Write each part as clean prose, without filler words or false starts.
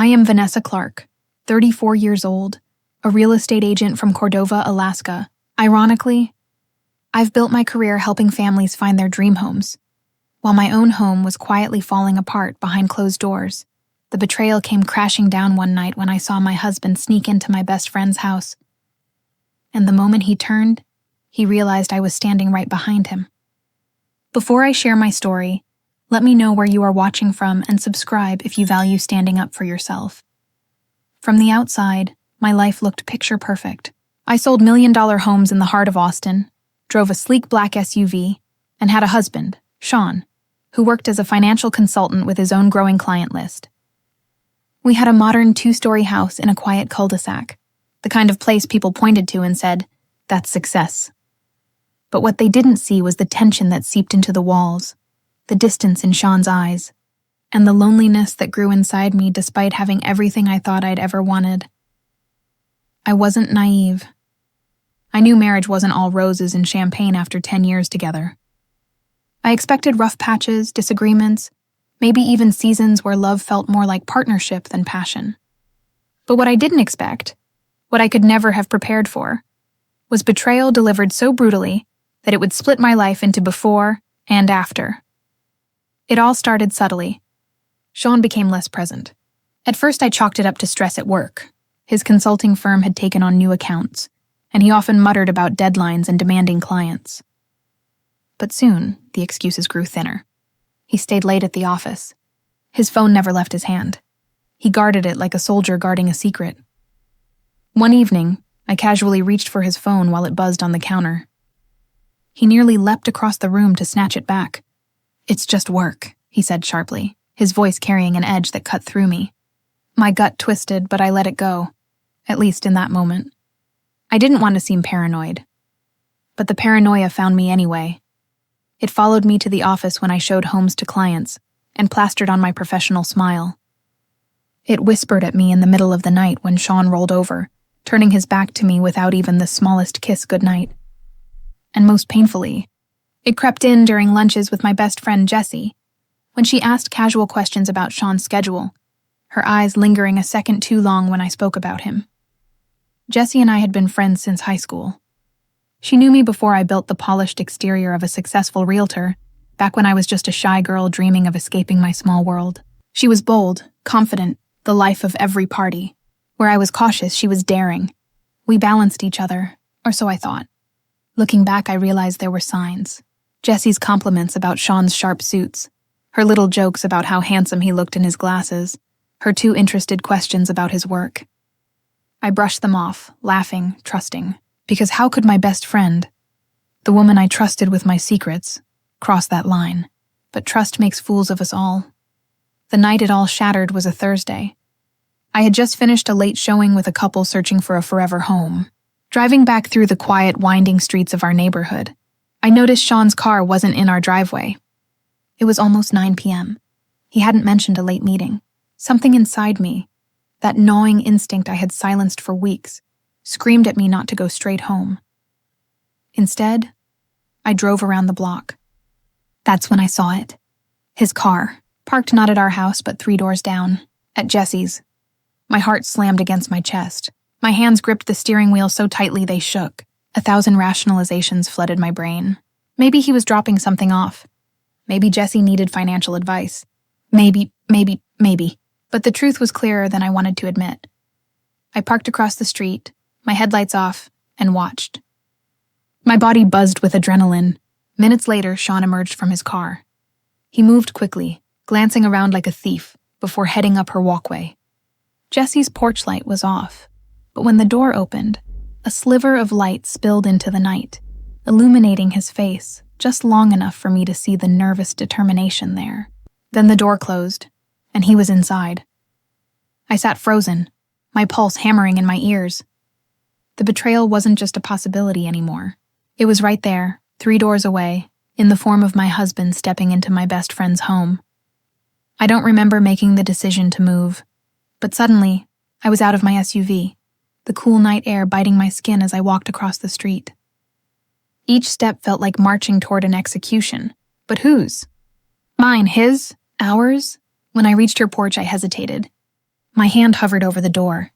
I am Vanessa Clark, 34 years old, a real estate agent from Cordova, Alaska. Ironically, I've built my career helping families find their dream homes. While my own home was quietly falling apart behind closed doors, the betrayal came crashing down one night when I saw my husband sneak into my best friend's house. And the moment he turned, he realized I was standing right behind him. Before I share my story, let me know where you are watching from and subscribe if you value standing up for yourself. From the outside, my life looked picture perfect. I sold million-dollar homes in the heart of Austin, drove a sleek black SUV, and had a husband, Sean, who worked as a financial consultant with his own growing client list. We had a modern 2-story house in a quiet cul-de-sac, the kind of place people pointed to and said, "That's success." But what they didn't see was the tension that seeped into the walls, the distance in Sean's eyes, and the loneliness that grew inside me despite having everything I thought I'd ever wanted. I wasn't naive. I knew marriage wasn't all roses and champagne after 10 years together. I expected rough patches, disagreements, maybe even seasons where love felt more like partnership than passion. But what I didn't expect, what I could never have prepared for, was betrayal delivered so brutally that it would split my life into before and after. It all started subtly. Sean became less present. At first, I chalked it up to stress at work. His consulting firm had taken on new accounts, and he often muttered about deadlines and demanding clients. But soon, the excuses grew thinner. He stayed late at the office. His phone never left his hand. He guarded it like a soldier guarding a secret. One evening, I casually reached for his phone while it buzzed on the counter. He nearly leapt across the room to snatch it back. "It's just work," he said sharply, his voice carrying an edge that cut through me. My gut twisted, but I let it go, at least in that moment. I didn't want to seem paranoid, but the paranoia found me anyway. It followed me to the office when I showed homes to clients and plastered on my professional smile. It whispered at me in the middle of the night when Sean rolled over, turning his back to me without even the smallest kiss goodnight. And most painfully, it crept in during lunches with my best friend Jessie, when she asked casual questions about Sean's schedule, her eyes lingering a second too long when I spoke about him. Jessie and I had been friends since high school. She knew me before I built the polished exterior of a successful realtor, back when I was just a shy girl dreaming of escaping my small world. She was bold, confident, the life of every party. Where I was cautious, she was daring. We balanced each other, or so I thought. Looking back, I realized there were signs. Jessie's compliments about Sean's sharp suits, her little jokes about how handsome he looked in his glasses, her too interested questions about his work. I brushed them off, laughing, trusting, because how could my best friend, the woman I trusted with my secrets, cross that line? But trust makes fools of us all. The night it all shattered was a Thursday. I had just finished a late showing with a couple searching for a forever home. Driving back through the quiet, winding streets of our neighborhood, I noticed Sean's car wasn't in our driveway. It was almost 9 p.m. He hadn't mentioned a late meeting. Something inside me, that gnawing instinct I had silenced for weeks, screamed at me not to go straight home. Instead, I drove around the block. That's when I saw it. His car, parked not at our house but 3 doors down, at Jessie's. My heart slammed against my chest. My hands gripped the steering wheel so tightly they shook. 1,000 rationalizations flooded my brain. Maybe he was dropping something off. Maybe Jessie needed financial advice. Maybe. But the truth was clearer than I wanted to admit. I parked across the street, my headlights off, and watched. My body buzzed with adrenaline. Minutes later, Sean emerged from his car. He moved quickly, glancing around like a thief, before heading up her walkway. Jessie's porch light was off, but when the door opened, a sliver of light spilled into the night, illuminating his face just long enough for me to see the nervous determination there. Then the door closed, and he was inside. I sat frozen, my pulse hammering in my ears. The betrayal wasn't just a possibility anymore. It was right there, 3 doors away, in the form of my husband stepping into my best friend's home. I don't remember making the decision to move, but suddenly, I was out of my SUV, the cool night air biting my skin as I walked across the street. Each step felt like marching toward an execution. But whose? Mine, his, ours? When I reached her porch, I hesitated. My hand hovered over the door.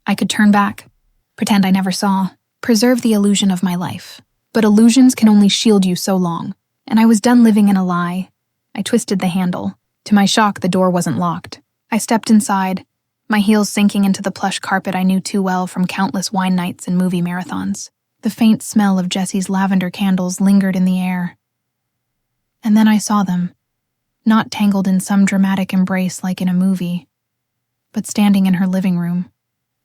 I could turn back, pretend I never saw, preserve the illusion of my life. But illusions can only shield you so long, and I was done living in a lie. I twisted the handle. To my shock, the door wasn't locked. I stepped inside, my heels sinking into the plush carpet I knew too well from countless wine nights and movie marathons. The faint smell of Jesse's lavender candles lingered in the air. And then I saw them, not tangled in some dramatic embrace like in a movie, but standing in her living room,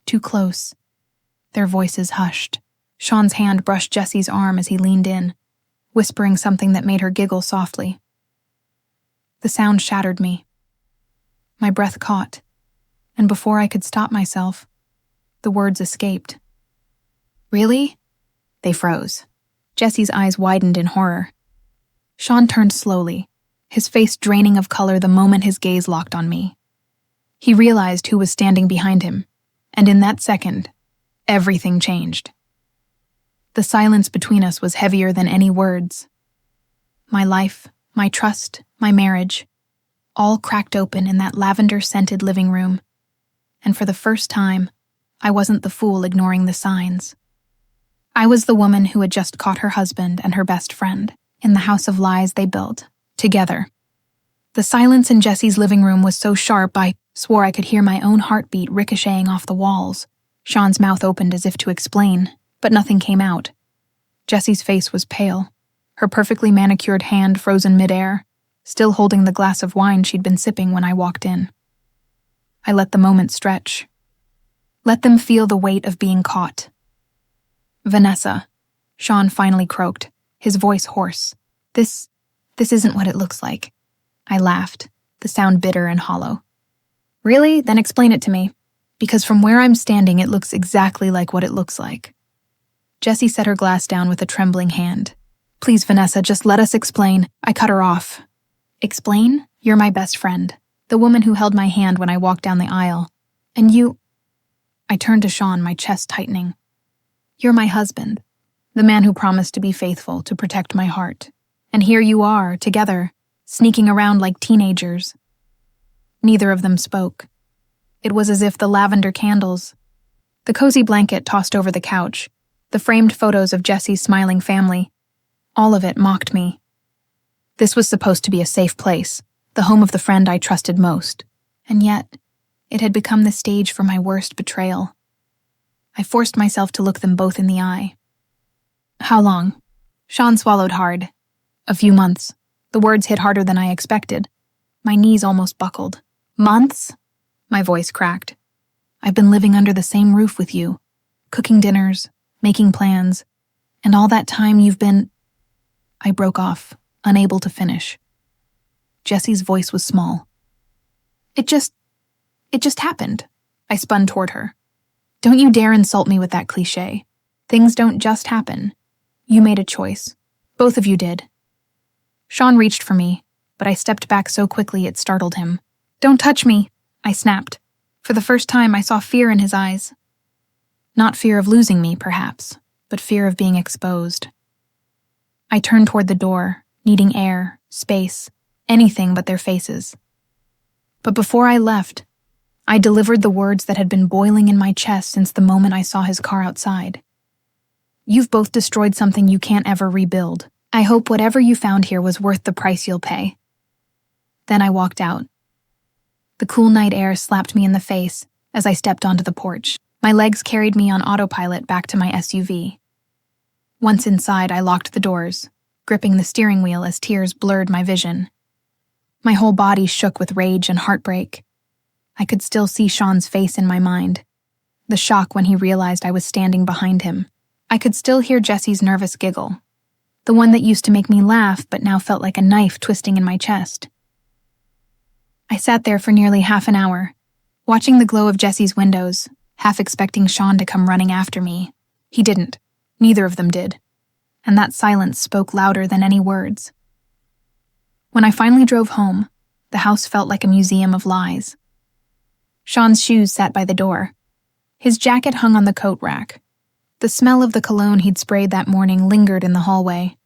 too close. Their voices hushed. Sean's hand brushed Jesse's arm as he leaned in, whispering something that made her giggle softly. The sound shattered me. My breath caught, and before I could stop myself, the words escaped. "Really?" They froze. Jesse's eyes widened in horror. Sean turned slowly, his face draining of color the moment his gaze locked on me. He realized who was standing behind him, and in that second, everything changed. The silence between us was heavier than any words. My life, my trust, my marriage, all cracked open in that lavender-scented living room, and for the first time, I wasn't the fool ignoring the signs. I was the woman who had just caught her husband and her best friend in the house of lies they built, together. The silence in Jesse's living room was so sharp I swore I could hear my own heartbeat ricocheting off the walls. Sean's mouth opened as if to explain, but nothing came out. Jesse's face was pale, her perfectly manicured hand frozen midair, still holding the glass of wine she'd been sipping when I walked in. I let the moment stretch. Let them feel the weight of being caught. "Vanessa," Sean finally croaked, his voice hoarse. This isn't what it looks like." I laughed, the sound bitter and hollow. "Really? Then explain it to me. Because from where I'm standing, it looks exactly like what it looks like." Jessie set her glass down with a trembling hand. "Please, Vanessa, just let us explain." I cut her off. "Explain? You're my best friend, the woman who held my hand when I walked down the aisle. And you—" I turned to Sean, my chest tightening. "You're my husband, the man who promised to be faithful, to protect my heart. And here you are, together, sneaking around like teenagers." Neither of them spoke. It was as if the lavender candles, the cozy blanket tossed over the couch, the framed photos of Jesse's smiling family, all of it mocked me. This was supposed to be a safe place, the home of the friend I trusted most, and yet, it had become the stage for my worst betrayal. I forced myself to look them both in the eye. "How long?" Sean swallowed hard. "A few months." The words hit harder than I expected. My knees almost buckled. "Months?" My voice cracked. "I've been living under the same roof with you, cooking dinners, making plans, and all that time you've been—" I broke off, unable to finish. Jesse's voice was small. It just happened." I spun toward her. "Don't you dare insult me with that cliché. Things don't just happen. You made a choice. Both of you did." Sean reached for me, but I stepped back so quickly it startled him. "Don't touch me," I snapped. For the first time, I saw fear in his eyes. Not fear of losing me, perhaps, but fear of being exposed. I turned toward the door, needing air, space, anything but their faces. But before I left, I delivered the words that had been boiling in my chest since the moment I saw his car outside. "You've both destroyed something you can't ever rebuild. I hope whatever you found here was worth the price you'll pay." Then I walked out. The cool night air slapped me in the face as I stepped onto the porch. My legs carried me on autopilot back to my SUV. Once inside, I locked the doors, gripping the steering wheel as tears blurred my vision. My whole body shook with rage and heartbreak. I could still see Sean's face in my mind, the shock when he realized I was standing behind him. I could still hear Jesse's nervous giggle, the one that used to make me laugh but now felt like a knife twisting in my chest. I sat there for nearly half an hour, watching the glow of Jesse's windows, half expecting Sean to come running after me. He didn't. Neither of them did. And that silence spoke louder than any words. When I finally drove home, the house felt like a museum of lies. Sean's shoes sat by the door. His jacket hung on the coat rack. The smell of the cologne he'd sprayed that morning lingered in the hallway.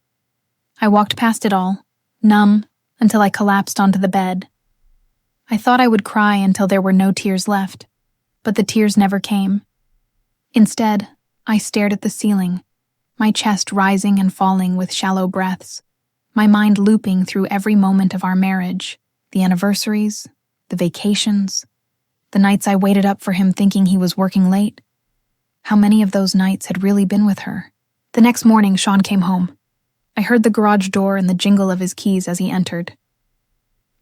I walked past it all, numb, until I collapsed onto the bed. I thought I would cry until there were no tears left. but the tears never came. Instead, I stared at the ceiling, my chest rising and falling with shallow breaths, my mind looping through every moment of our marriage, the anniversaries, the vacations, the nights I waited up for him thinking he was working late. How many of those nights had really been with her? The next morning, Sean came home. I heard the garage door and the jingle of his keys as he entered.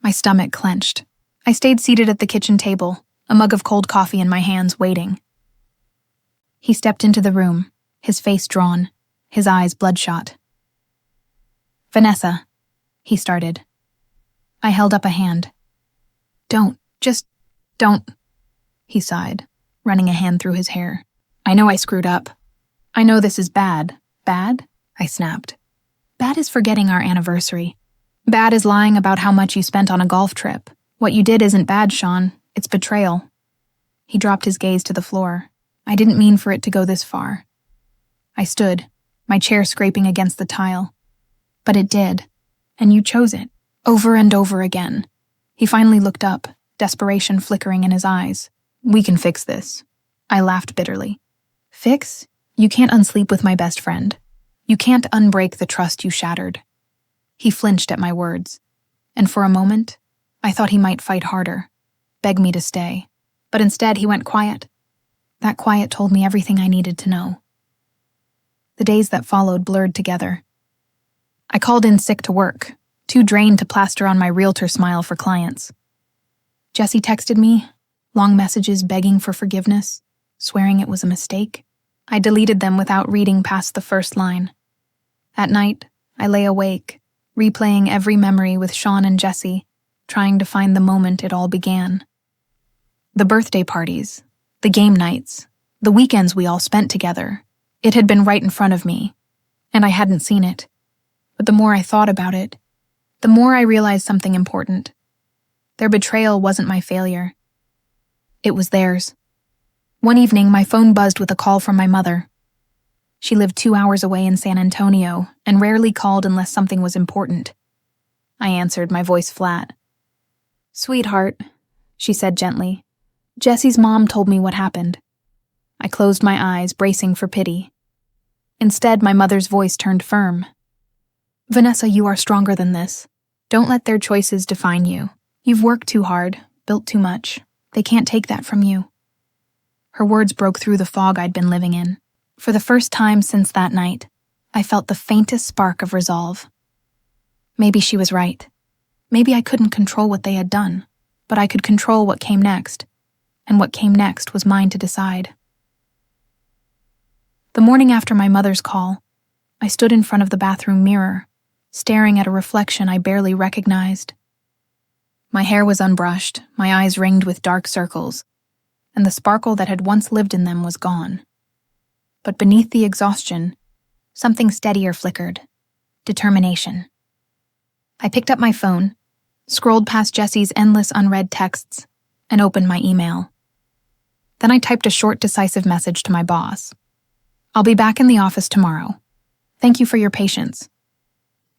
My stomach clenched. I stayed seated at the kitchen table, a mug of cold coffee in my hands, waiting. He stepped into the room, his face drawn, his eyes bloodshot. "Vanessa," he started. I held up a hand. Just don't," he sighed, running a hand through his hair. "I know I screwed up. I know this is bad." "Bad?" I snapped. "Bad is forgetting our anniversary. Bad is lying about how much you spent on a golf trip. What you did isn't bad, Sean. It's betrayal." He dropped his gaze to the floor. "I didn't mean for it to go this far." I stood, my chair scraping against the tile. "But it did, and you chose it, over and over again." He finally looked up, desperation flickering in his eyes. "We can fix this." I laughed bitterly. "Fix? You can't unsleep with my best friend. You can't unbreak the trust you shattered." He flinched at my words, and for a moment, I thought he might fight harder, beg me to stay. But instead, he went quiet. That quiet told me everything I needed to know. The days that followed blurred together. I called in sick to work, too drained to plaster on my realtor smile for clients. Jesse texted me, long messages begging for forgiveness, swearing it was a mistake. I deleted them without reading past the first line. At night, I lay awake, replaying every memory with Sean and Jesse, trying to find the moment it all began. The birthday parties, the game nights, the weekends we all spent together. It had been right in front of me, and I hadn't seen it. But the more I thought about it, the more I realized something important. Their betrayal wasn't my failure. It was theirs. One evening, my phone buzzed with a call from my mother. She lived 2 hours away in San Antonio and rarely called unless something was important. I answered, my voice flat. "Sweetheart," she said gently, "Jesse's mom told me what happened." I closed my eyes, bracing for pity. Instead, my mother's voice turned firm. "Vanessa, you are stronger than this. Don't let their choices define you. You've worked too hard, built too much. They can't take that from you." Her words broke through the fog I'd been living in. For the first time since that night, I felt the faintest spark of resolve. Maybe she was right. Maybe I couldn't control what they had done, but I could control what came next, and what came next was mine to decide. The morning after my mother's call, I stood in front of the bathroom mirror, staring at a reflection I barely recognized. My hair was unbrushed, my eyes ringed with dark circles, and the sparkle that had once lived in them was gone. But beneath the exhaustion, something steadier flickered. Determination. I picked up my phone, scrolled past Jesse's endless unread texts, and opened my email. Then I typed a short, decisive message to my boss. "I'll be back in the office tomorrow. Thank you for your patience."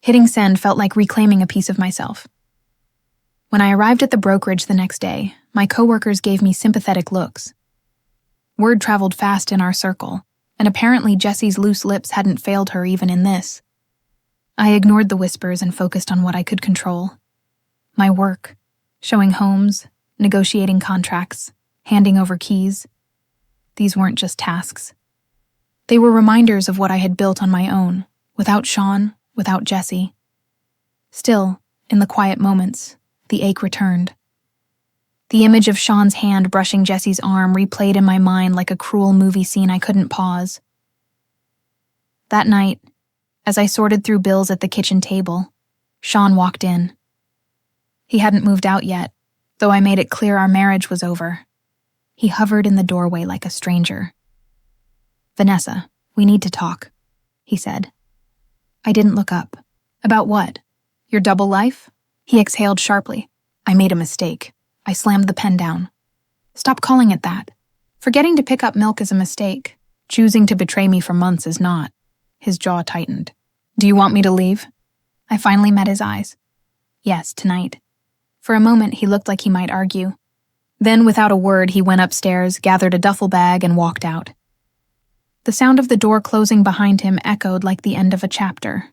Hitting send felt like reclaiming a piece of myself. When I arrived at the brokerage the next day, my coworkers gave me sympathetic looks. Word traveled fast in our circle, and apparently Jesse's loose lips hadn't failed her even in this. I ignored the whispers and focused on what I could control. My work, showing homes, negotiating contracts, handing over keys. These weren't just tasks. They were reminders of what I had built on my own, without Sean, without Jesse. Still, in the quiet moments, the ache returned. The image of Sean's hand brushing Jesse's arm replayed in my mind like a cruel movie scene I couldn't pause. That night, as I sorted through bills at the kitchen table, Sean walked in. He hadn't moved out yet, though I made it clear our marriage was over. He hovered in the doorway like a stranger. "Vanessa, we need to talk," he said. I didn't look up. "About what? Your double life?" He exhaled sharply. "I made a mistake." I slammed the pen down. "Stop calling it that. Forgetting to pick up milk is a mistake. Choosing to betray me for months is not." His jaw tightened. "Do you want me to leave?" I finally met his eyes. "Yes, tonight." For a moment, he looked like he might argue. Then, without a word, he went upstairs, gathered a duffel bag, and walked out. The sound of the door closing behind him echoed like the end of a chapter.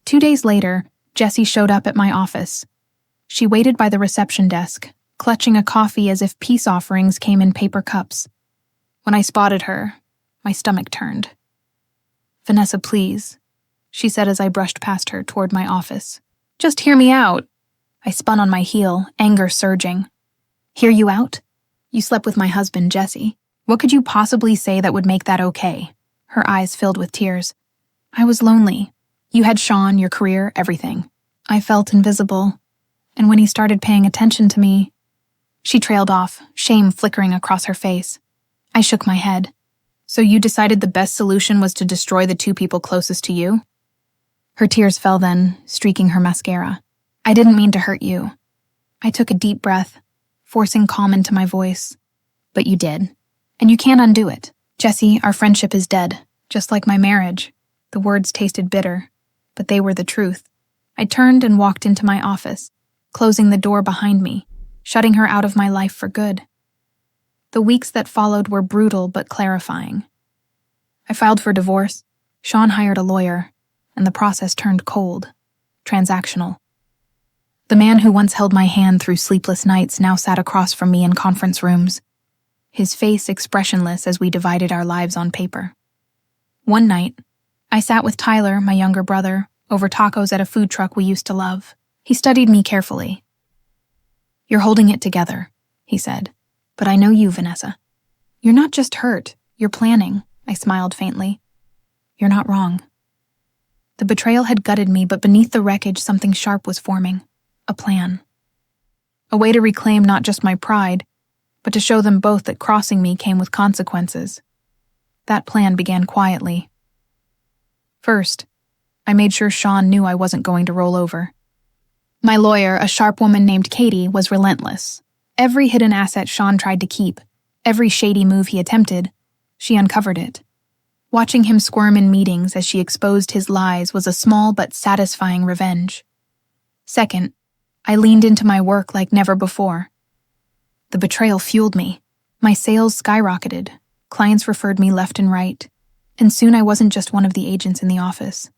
2 days later, Jessie showed up at my office. She waited by the reception desk, clutching a coffee as if peace offerings came in paper cups. When I spotted her, my stomach turned. "Vanessa, please," she said as I brushed past her toward my office. "Just hear me out." I spun on my heel, anger surging. "Hear you out? You slept with my husband, Jesse. What could you possibly say that would make that okay?" Her eyes filled with tears. "I was lonely. You had Sean, your career, everything. I felt invisible. And when he started paying attention to me..." She trailed off, shame flickering across her face. I shook my head. "So you decided the best solution was to destroy the two people closest to you?" Her tears fell then, streaking her mascara. "I didn't mean to hurt you." I took a deep breath, forcing calm into my voice. "But you did. And you can't undo it. Jesse, our friendship is dead, just like my marriage." The words tasted bitter, but they were the truth. I turned and walked into my office, closing the door behind me, shutting her out of my life for good. The weeks that followed were brutal but clarifying. I filed for divorce, Sean hired a lawyer, and the process turned cold, transactional. The man who once held my hand through sleepless nights now sat across from me in conference rooms, his face expressionless as we divided our lives on paper. One night, I sat with Tyler, my younger brother, over tacos at a food truck we used to love. He studied me carefully. "You're holding it together," he said. "But I know you, Vanessa. You're not just hurt, you're planning." I smiled faintly. "You're not wrong." The betrayal had gutted me, but beneath the wreckage something sharp was forming. A plan. A way to reclaim not just my pride, but to show them both that crossing me came with consequences. That plan began quietly. First, I made sure Sean knew I wasn't going to roll over. My lawyer, a sharp woman named Katie, was relentless. Every hidden asset Sean tried to keep, every shady move he attempted, she uncovered it. Watching him squirm in meetings as she exposed his lies was a small but satisfying revenge. Second, I leaned into my work like never before. The betrayal fueled me. My sales skyrocketed. Clients referred me left and right. And soon I wasn't just one of the agents in the office.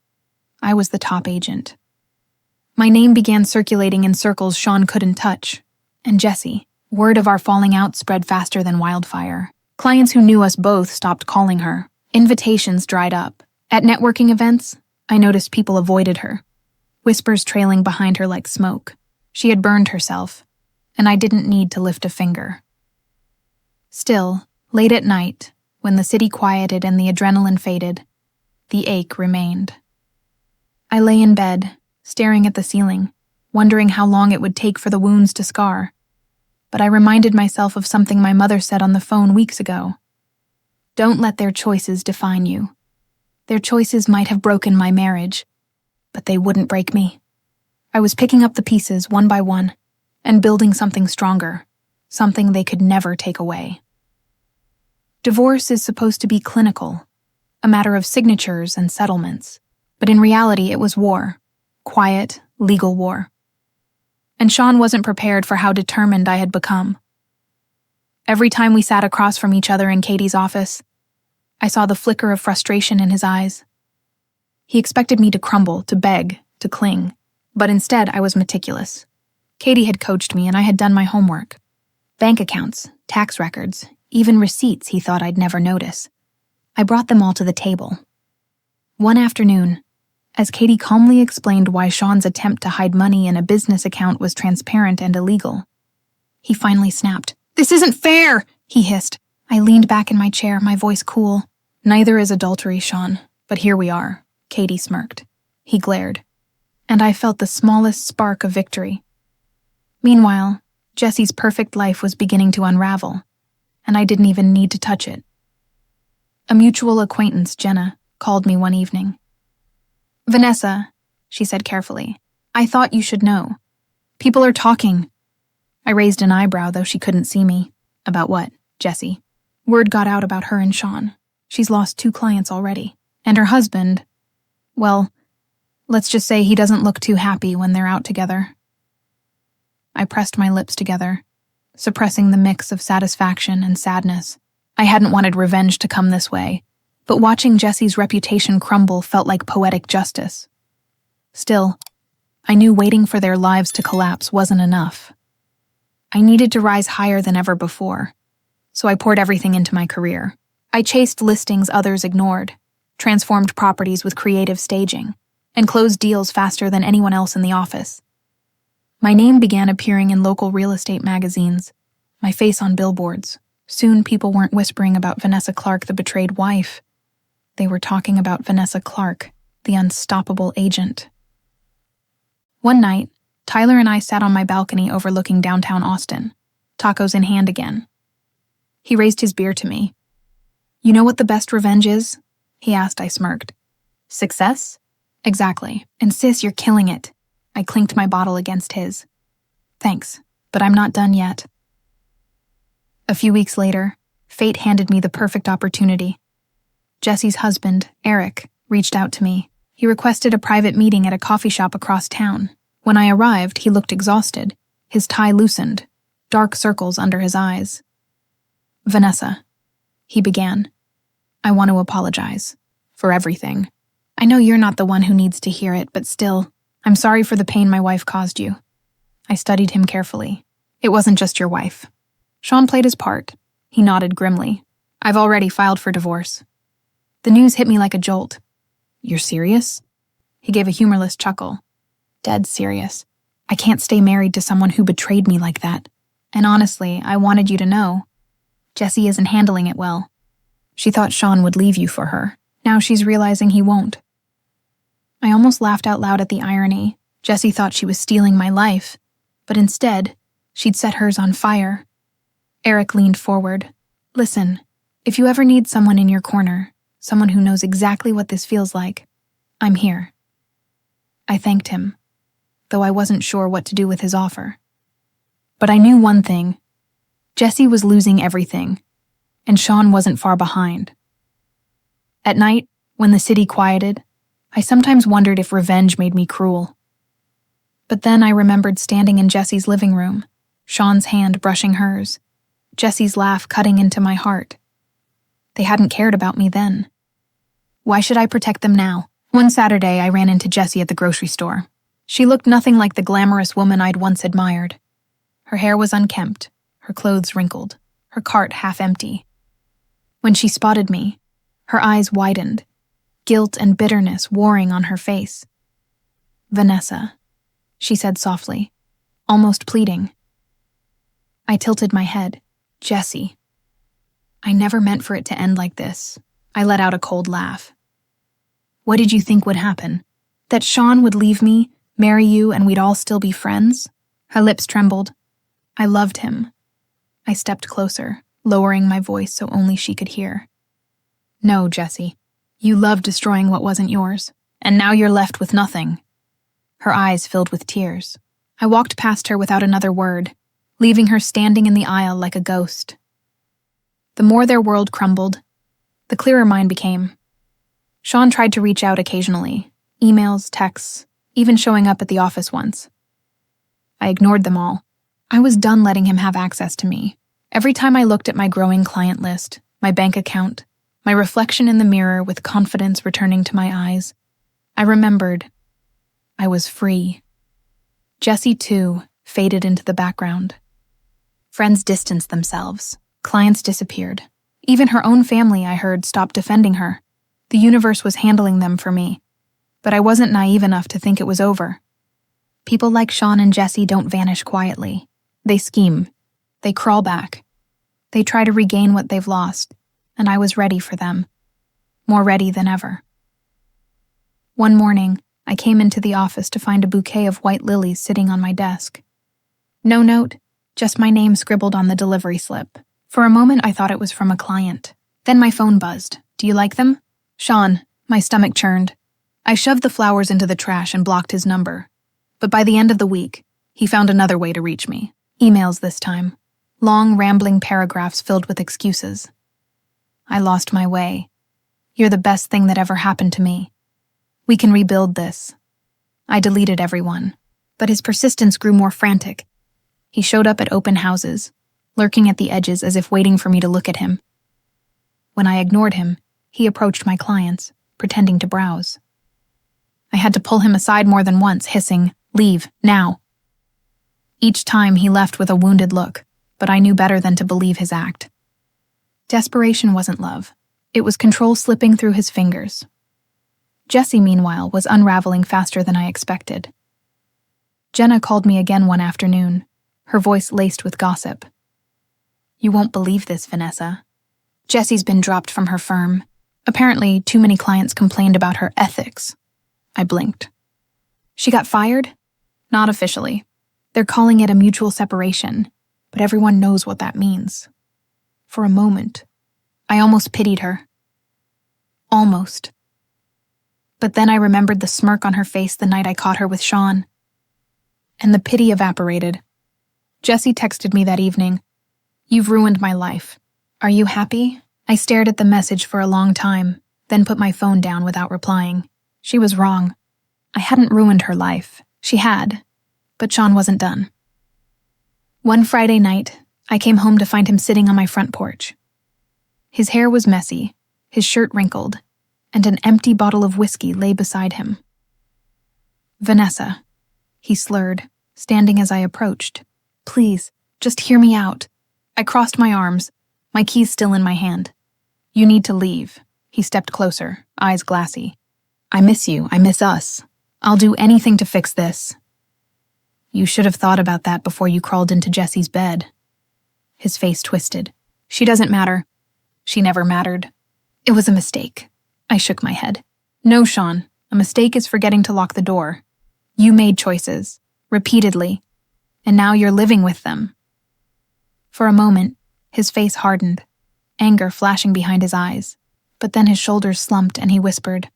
I was the top agent. My name began circulating in circles Sean couldn't touch. And Jessie, word of our falling out spread faster than wildfire. Clients who knew us both stopped calling her. Invitations dried up. At networking events, I noticed people avoided her, whispers trailing behind her like smoke. She had burned herself, and I didn't need to lift a finger. Still, late at night, when the city quieted and the adrenaline faded, the ache remained. I lay in bed, staring at the ceiling, wondering how long it would take for the wounds to scar. But I reminded myself of something my mother said on the phone weeks ago. Don't let their choices define you. Their choices might have broken my marriage, but they wouldn't break me. I was picking up the pieces one by one and building something stronger, something they could never take away. Divorce is supposed to be clinical, a matter of signatures and settlements, but in reality it was war, quiet, legal war. And Sean wasn't prepared for how determined I had become. Every time we sat across from each other in Katie's office, I saw the flicker of frustration in his eyes. He expected me to crumble, to beg, to cling, but instead I was meticulous. Katie had coached me and I had done my homework. Bank accounts, tax records, even receipts he thought I'd never notice. I brought them all to the table. One afternoon, as Katie calmly explained why Sean's attempt to hide money in a business account was transparent and illegal, he finally snapped. "This isn't fair!" he hissed. I leaned back in my chair, my voice cool. "Neither is adultery, Sean, but here we are," Katie smirked. He glared, and I felt the smallest spark of victory. Meanwhile, Jesse's perfect life was beginning to unravel, and I didn't even need to touch it. A mutual acquaintance, Jenna, called me one evening. "Vanessa," she said carefully, "I thought you should know. People are talking." I raised an eyebrow, though she couldn't see me. "About what, Jessie?" "Word got out about her and Sean. She's lost 2 clients already. And her husband, well, let's just say he doesn't look too happy when they're out together." I pressed my lips together, suppressing the mix of satisfaction and sadness. I hadn't wanted revenge to come this way, but watching Jesse's reputation crumble felt like poetic justice. Still, I knew waiting for their lives to collapse wasn't enough. I needed to rise higher than ever before, so I poured everything into my career. I chased listings others ignored, transformed properties with creative staging, and closed deals faster than anyone else in the office. My name began appearing in local real estate magazines, my face on billboards. Soon people weren't whispering about Vanessa Clark, the betrayed wife. They were talking about Vanessa Clark, the unstoppable agent. One night, Tyler and I sat on my balcony overlooking downtown Austin, tacos in hand again. He raised his beer to me. "You know what the best revenge is?" he asked. I smirked. "Success?" "Exactly. And sis, you're killing it." I clinked my bottle against his. "Thanks, but I'm not done yet." A few weeks later, fate handed me the perfect opportunity. Jesse's husband, Eric, reached out to me. He requested a private meeting at a coffee shop across town. When I arrived, he looked exhausted, his tie loosened, dark circles under his eyes. "Vanessa," he began, "I want to apologize for everything. I know you're not the one who needs to hear it, but still, I'm sorry for the pain my wife caused you." I studied him carefully. "It wasn't just your wife. Sean played his part." He nodded grimly. "I've already filed for divorce." The news hit me like a jolt. "You're serious?" He gave a humorless chuckle. "Dead serious. I can't stay married to someone who betrayed me like that. And honestly, I wanted you to know. Jessie isn't handling it well. She thought Sean would leave you for her. Now she's realizing he won't." I almost laughed out loud at the irony. Jessie thought she was stealing my life, but instead, she'd set hers on fire. Eric leaned forward. "Listen, if you ever need someone in your corner, someone who knows exactly what this feels like, I'm here." I thanked him, though I wasn't sure what to do with his offer. But I knew one thing. Jessie was losing everything, and Sean wasn't far behind. At night, when the city quieted, I sometimes wondered if revenge made me cruel. But then I remembered standing in Jessie's living room, Sean's hand brushing hers, Jessie's laugh cutting into my heart. They hadn't cared about me then. Why should I protect them now? One Saturday, I ran into Jessie at the grocery store. She looked nothing like the glamorous woman I'd once admired. Her hair was unkempt, her clothes wrinkled, her cart half empty. When she spotted me, her eyes widened, guilt and bitterness warring on her face. "Vanessa," she said softly, almost pleading. I tilted my head. "Jessie." "I never meant for it to end like this." I let out a cold laugh. "What did you think would happen? That Sean would leave me, marry you, and we'd all still be friends?" Her lips trembled. "I loved him." I stepped closer, lowering my voice so only she could hear. "No, Jessie. You loved destroying what wasn't yours, and now you're left with nothing." Her eyes filled with tears. I walked past her without another word, leaving her standing in the aisle like a ghost. The more their world crumbled, the clearer mine became. Sean tried to reach out occasionally, emails, texts, even showing up at the office once. I ignored them all. I was done letting him have access to me. Every time I looked at my growing client list, my bank account, my reflection in the mirror with confidence returning to my eyes, I remembered I was free. Jessie, too, faded into the background. Friends distanced themselves. Clients disappeared. Even her own family, I heard, stopped defending her. The universe was handling them for me. But I wasn't naive enough to think it was over. People like Sean and Jessie don't vanish quietly. They scheme. They crawl back. They try to regain what they've lost, and I was ready for them. More ready than ever. One morning, I came into the office to find a bouquet of white lilies sitting on my desk. No note, just my name scribbled on the delivery slip. For a moment, I thought it was from a client. Then my phone buzzed. "Do you like them?" "Sean." My stomach churned. I shoved the flowers into the trash and blocked his number. But by the end of the week, he found another way to reach me. Emails this time. Long, rambling paragraphs filled with excuses. "I lost my way. You're the best thing that ever happened to me. We can rebuild this." I deleted everyone, but his persistence grew more frantic. He showed up at open houses, lurking at the edges as if waiting for me to look at him. When I ignored him, he approached my clients, pretending to browse. I had to pull him aside more than once, hissing, "Leave, now." Each time he left with a wounded look, but I knew better than to believe his act. Desperation wasn't love. It was control slipping through his fingers. Jessie, meanwhile, was unraveling faster than I expected. Jenna called me again one afternoon, her voice laced with gossip. "You won't believe this, Vanessa. Jessie's been dropped from her firm. Apparently, too many clients complained about her ethics." I blinked. "She got fired?" "Not officially. They're calling it a mutual separation, but everyone knows what that means." For a moment, I almost pitied her. Almost. But then I remembered the smirk on her face the night I caught her with Sean. And the pity evaporated. Jessie texted me that evening, "You've ruined my life. Are you happy?" I stared at the message for a long time, then put my phone down without replying. She was wrong. I hadn't ruined her life. She had. But Sean wasn't done. One Friday night, I came home to find him sitting on my front porch. His hair was messy, his shirt wrinkled, and an empty bottle of whiskey lay beside him. "Vanessa," he slurred, standing as I approached. "Please, just hear me out." I crossed my arms, my keys still in my hand. "You need to leave." He stepped closer, eyes glassy. "I miss you. I miss us. I'll do anything to fix this." "You should have thought about that before you crawled into Jessie's bed." His face twisted. "She doesn't matter. She never mattered. It was a mistake." I shook my head. "No, Sean. A mistake is forgetting to lock the door. You made choices, repeatedly, and now you're living with them." For a moment, his face hardened, anger flashing behind his eyes, but then his shoulders slumped and he whispered,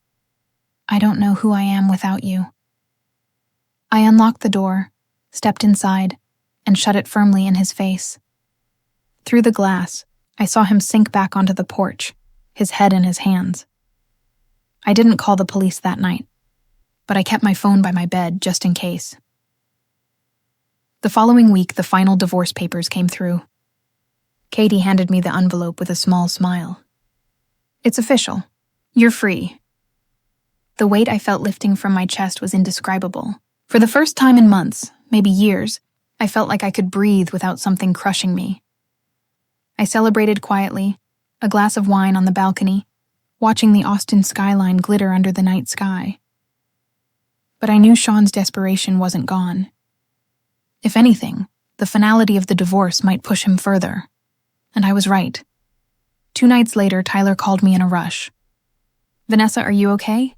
"I don't know who I am without you." I unlocked the door, stepped inside, and shut it firmly in his face. Through the glass, I saw him sink back onto the porch, his head in his hands. I didn't call the police that night, but I kept my phone by my bed just in case. The following week, the final divorce papers came through. Katie handed me the envelope with a small smile. "It's official. You're free." The weight I felt lifting from my chest was indescribable. For the first time in months, maybe years, I felt like I could breathe without something crushing me. I celebrated quietly, a glass of wine on the balcony, watching the Austin skyline glitter under the night sky. But I knew Sean's desperation wasn't gone. If anything, the finality of the divorce might push him further. And I was right. 2 nights later, Tyler called me in a rush. "Vanessa, are you okay?"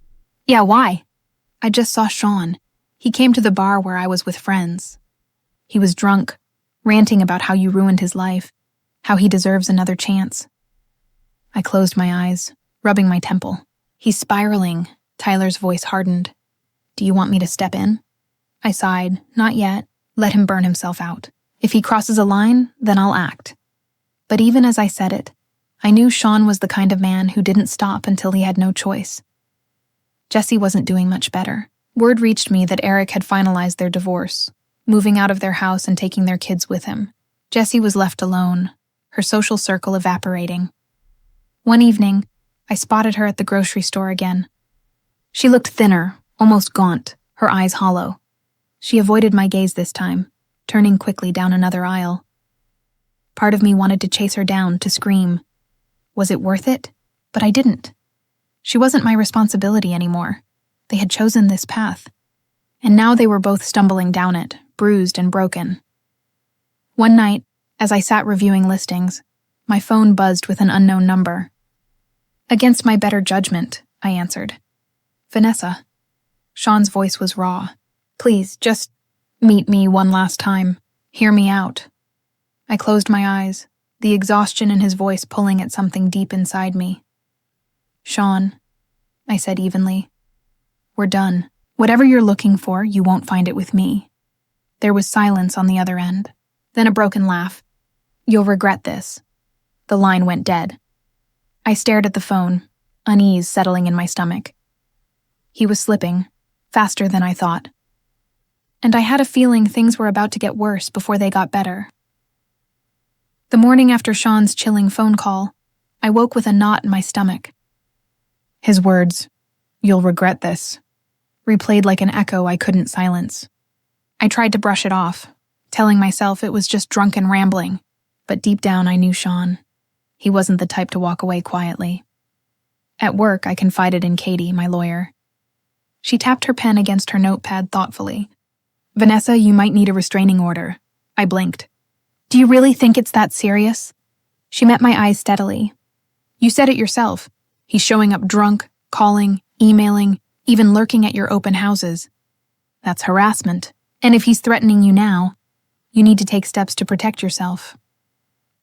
"Yeah, why?" "I just saw Sean. He came to the bar where I was with friends. He was drunk, ranting about how you ruined his life, how he deserves another chance." I closed my eyes, rubbing my temple. "He's spiraling." Tyler's voice hardened. "Do you want me to step in?" I sighed. "Not yet. Let him burn himself out. If he crosses a line, then I'll act." But even as I said it, I knew Sean was the kind of man who didn't stop until he had no choice. Jessie wasn't doing much better. Word reached me that Eric had finalized their divorce, moving out of their house and taking their kids with him. Jessie was left alone, her social circle evaporating. One evening, I spotted her at the grocery store again. She looked thinner, almost gaunt, her eyes hollow. She avoided my gaze this time, turning quickly down another aisle. Part of me wanted to chase her down, to scream. Was it worth it? But I didn't. She wasn't my responsibility anymore. They had chosen this path. And now they were both stumbling down it, bruised and broken. One night, as I sat reviewing listings, my phone buzzed with an unknown number. Against my better judgment, I answered. "Vanessa." Sean's voice was raw. "Please, just meet me one last time. Hear me out." I closed my eyes, the exhaustion in his voice pulling at something deep inside me. "Sean," I said evenly, "we're done. Whatever you're looking for, you won't find it with me." There was silence on the other end, then a broken laugh. "You'll regret this." The line went dead. I stared at the phone, unease settling in my stomach. He was slipping, faster than I thought. and I had a feeling things were about to get worse before they got better. The morning after Sean's chilling phone call, I woke with a knot in my stomach. His words, "You'll regret this," replayed like an echo I couldn't silence. I tried to brush it off, telling myself it was just drunken rambling, but deep down I knew Sean. He wasn't the type to walk away quietly. At work, I confided in Katie, my lawyer. She tapped her pen against her notepad thoughtfully. "Vanessa, you might need a restraining order." I blinked. "Do you really think it's that serious?" She met my eyes steadily. "You said it yourself. He's showing up drunk, calling, emailing, even lurking at your open houses. That's harassment. And if he's threatening you now, you need to take steps to protect yourself."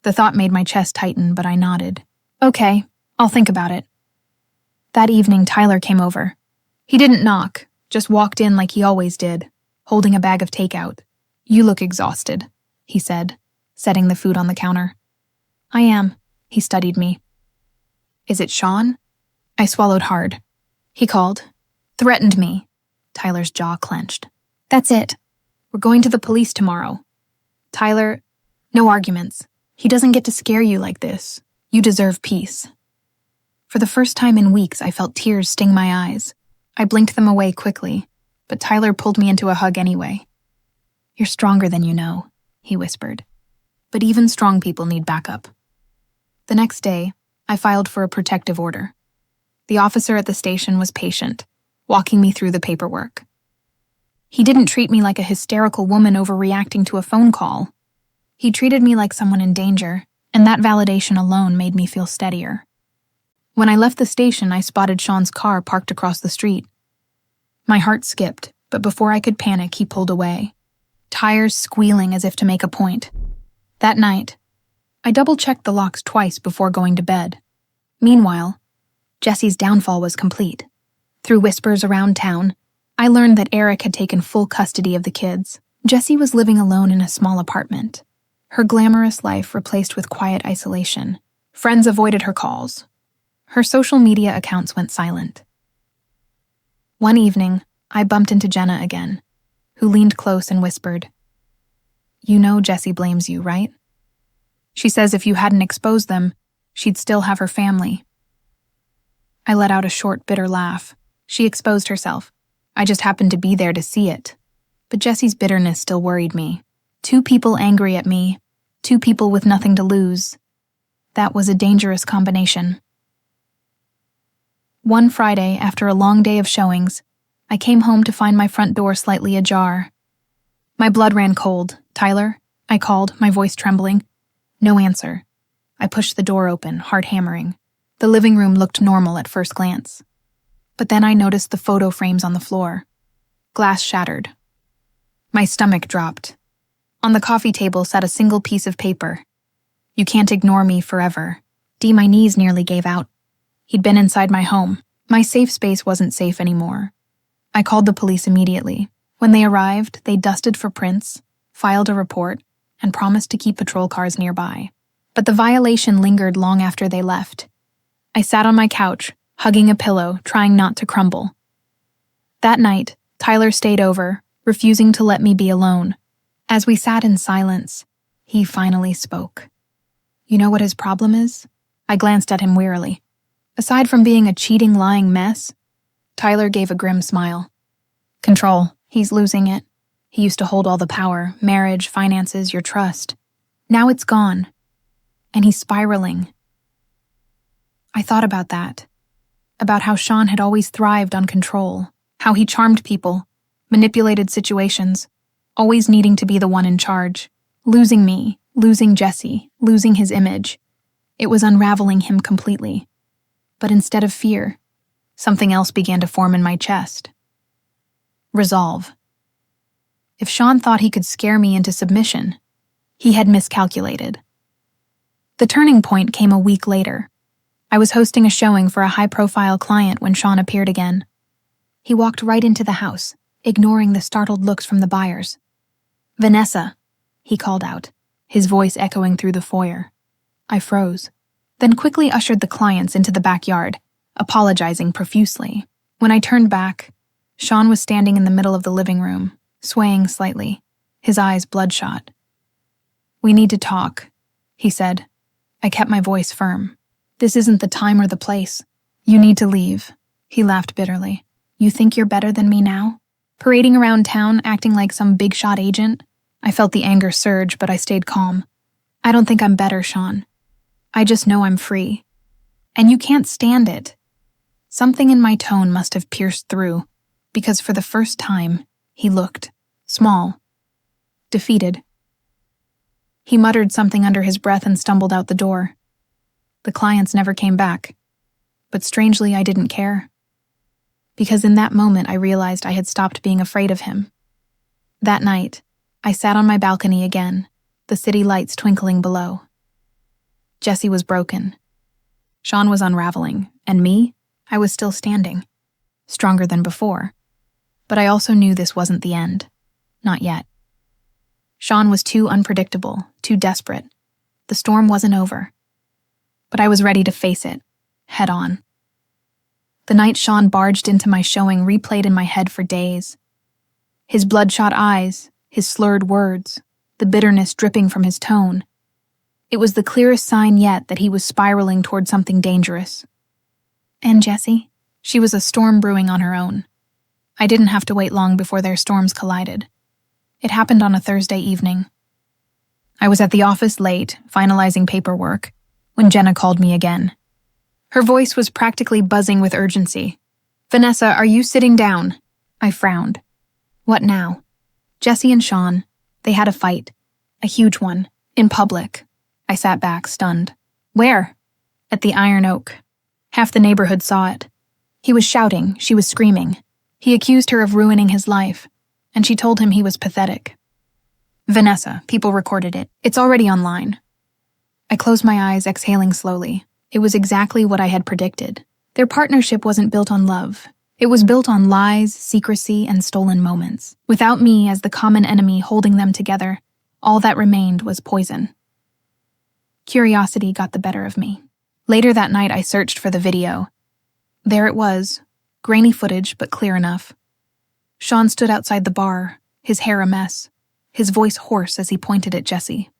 The thought made my chest tighten, but I nodded. "Okay, I'll think about it." That evening, Tyler came over. He didn't knock, just walked in like he always did, holding a bag of takeout. "You look exhausted," he said, setting the food on the counter. "I am." He studied me. "Is it Sean?" I swallowed hard. He called. "Threatened me." Tyler's jaw clenched. "That's it. We're going to the police tomorrow." "Tyler, no arguments. He doesn't get to scare you like this. You deserve peace." For the first time in weeks, I felt tears sting my eyes. I blinked them away quickly, but Tyler pulled me into a hug anyway. "You're stronger than you know," he whispered. "But even strong people need backup." The next day, I filed for a protective order. The officer at the station was patient, walking me through the paperwork. He didn't treat me like a hysterical woman overreacting to a phone call. He treated me like someone in danger, and that validation alone made me feel steadier. When I left the station, I spotted Sean's car parked across the street. My heart skipped, but before I could panic, he pulled away, tires squealing as if to make a point. That night, I double-checked the locks twice before going to bed. Meanwhile, Jesse's downfall was complete. Through whispers around town, I learned that Eric had taken full custody of the kids. Jessie was living alone in a small apartment, her glamorous life replaced with quiet isolation. Friends avoided her calls. Her social media accounts went silent. One evening, I bumped into Jenna again, who leaned close and whispered, "You know Jessie blames you, right? She says if you hadn't exposed them, she'd still have her family." I let out a short, bitter laugh. She exposed herself. I just happened to be there to see it. But Jessie's bitterness still worried me. 2 people angry at me, 2 people with nothing to lose. That was a dangerous combination. One Friday, after a long day of showings, I came home to find my front door slightly ajar. My blood ran cold. "Tyler?" I called, my voice trembling. No answer. I pushed the door open, heart hammering. The living room looked normal at first glance. But then I noticed the photo frames on the floor. Glass shattered. My stomach dropped. On the coffee table sat a single piece of paper. "You can't ignore me forever." My knees nearly gave out. He'd been inside my home. My safe space wasn't safe anymore. I called the police immediately. When they arrived, they dusted for prints, filed a report, and promised to keep patrol cars nearby. But the violation lingered long after they left. I sat on my couch, hugging a pillow, trying not to crumble. That night, Tyler stayed over, refusing to let me be alone. As we sat in silence, he finally spoke. "You know what his problem is?" I glanced at him wearily. Aside from being a cheating, lying mess, Tyler gave a grim smile. "Control. He's losing it. He used to hold all the power, marriage, finances, your trust. Now it's gone. And he's spiraling." I thought about that. About how Sean had always thrived on control, how he charmed people, manipulated situations, always needing to be the one in charge. Losing me, losing Jessie, losing his image. It was unraveling him completely. But instead of fear, something else began to form in my chest. Resolve. If Sean thought he could scare me into submission, he had miscalculated. The turning point came a week later. I was hosting a showing for a high-profile client when Sean appeared again. He walked right into the house, ignoring the startled looks from the buyers. "Vanessa," he called out, his voice echoing through the foyer. I froze, then quickly ushered the clients into the backyard, apologizing profusely. When I turned back, Sean was standing in the middle of the living room, swaying slightly, his eyes bloodshot. "We need to talk," he said. I kept my voice firm. "This isn't the time or the place. You need to leave." He laughed bitterly. "You think you're better than me now? Parading around town, acting like some big-shot agent?" I felt the anger surge, but I stayed calm. "I don't think I'm better, Sean. I just know I'm free. And you can't stand it." Something in my tone must have pierced through, because for the first time, he looked small, defeated. He muttered something under his breath and stumbled out the door. The clients never came back, but strangely I didn't care. Because in that moment I realized I had stopped being afraid of him. That night, I sat on my balcony again, the city lights twinkling below. Jesse was broken. Sean was unraveling, and me, I was still standing, stronger than before. But I also knew this wasn't the end. Not yet. Sean was too unpredictable, too desperate. The storm wasn't over. But I was ready to face it, head on. The night Sean barged into my showing replayed in my head for days. His bloodshot eyes, his slurred words, the bitterness dripping from his tone. It was the clearest sign yet that he was spiraling toward something dangerous. And Jessie? She was a storm brewing on her own. I didn't have to wait long before their storms collided. It happened on a Thursday evening. I was at the office late, finalizing paperwork, when Jenna called me again. Her voice was practically buzzing with urgency. "Vanessa, are you sitting down?" I frowned. "What now?" "Jessie and Sean, they had a fight. A huge one. In public." I sat back, stunned. "Where?" "At the Iron Oak. Half the neighborhood saw it. He was shouting, she was screaming. He accused her of ruining his life, and she told him he was pathetic. Vanessa, people recorded it. It's already online." I closed my eyes, exhaling slowly. It was exactly what I had predicted. Their partnership wasn't built on love. It was built on lies, secrecy, and stolen moments. Without me as the common enemy holding them together, all that remained was poison. Curiosity got the better of me. Later that night, I searched for the video. There it was, grainy footage, but clear enough. Sean stood outside the bar, his hair a mess, his voice hoarse as he pointed at Jessie.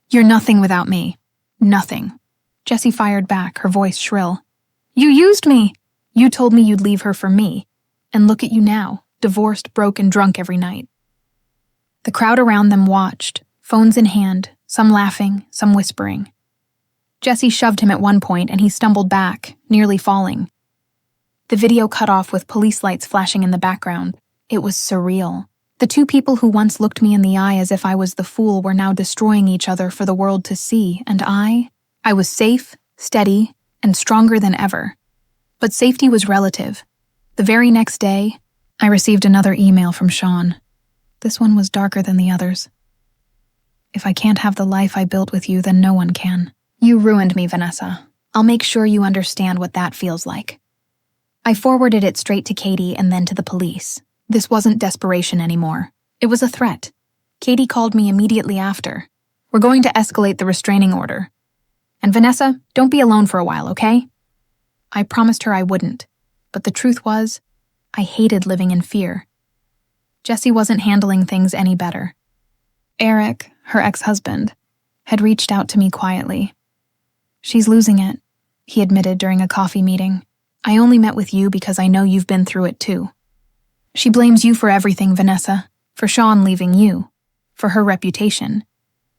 "You're nothing without me. Nothing." Jessie fired back, her voice shrill. "You used me! You told me you'd leave her for me. And look at you now, divorced, broke, and drunk every night." The crowd around them watched, phones in hand, some laughing, some whispering. Jessie shoved him at one point and he stumbled back, nearly falling. The video cut off with police lights flashing in the background. It was surreal. The two people who once looked me in the eye as if I was the fool were now destroying each other for the world to see, and I was safe, steady, and stronger than ever. But safety was relative. The very next day, I received another email from Sean. This one was darker than the others. "If I can't have the life I built with you, then no one can. You ruined me, Vanessa. I'll make sure you understand what that feels like." I forwarded it straight to Katie and then to the police. This wasn't desperation anymore. It was a threat. Katie called me immediately after. "We're going to escalate the restraining order. And Vanessa, don't be alone for a while, okay?" I promised her I wouldn't, but the truth was, I hated living in fear. Jessie wasn't handling things any better. Eric, her ex-husband, had reached out to me quietly. "She's losing it," he admitted during a coffee meeting. "I only met with you because I know you've been through it too. She blames you for everything, Vanessa, for Sean leaving you, for her reputation,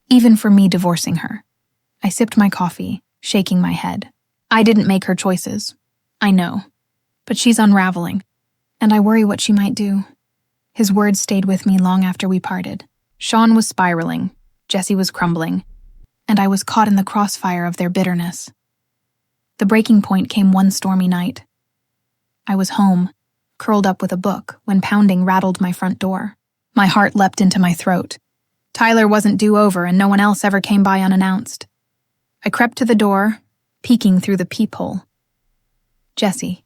even for me divorcing her." I sipped my coffee, shaking my head. I didn't make her choices. I know. But she's unraveling, and I worry what she might do. His words stayed with me long after we parted. Sean was spiraling, Jessie was crumbling, and I was caught in the crossfire of their bitterness. The breaking point came one stormy night. I was home, curled up with a book, when pounding rattled my front door. My heart leapt into my throat. Tyler wasn't due over, and no one else ever came by unannounced. I crept to the door, peeking through the peephole. Jessie.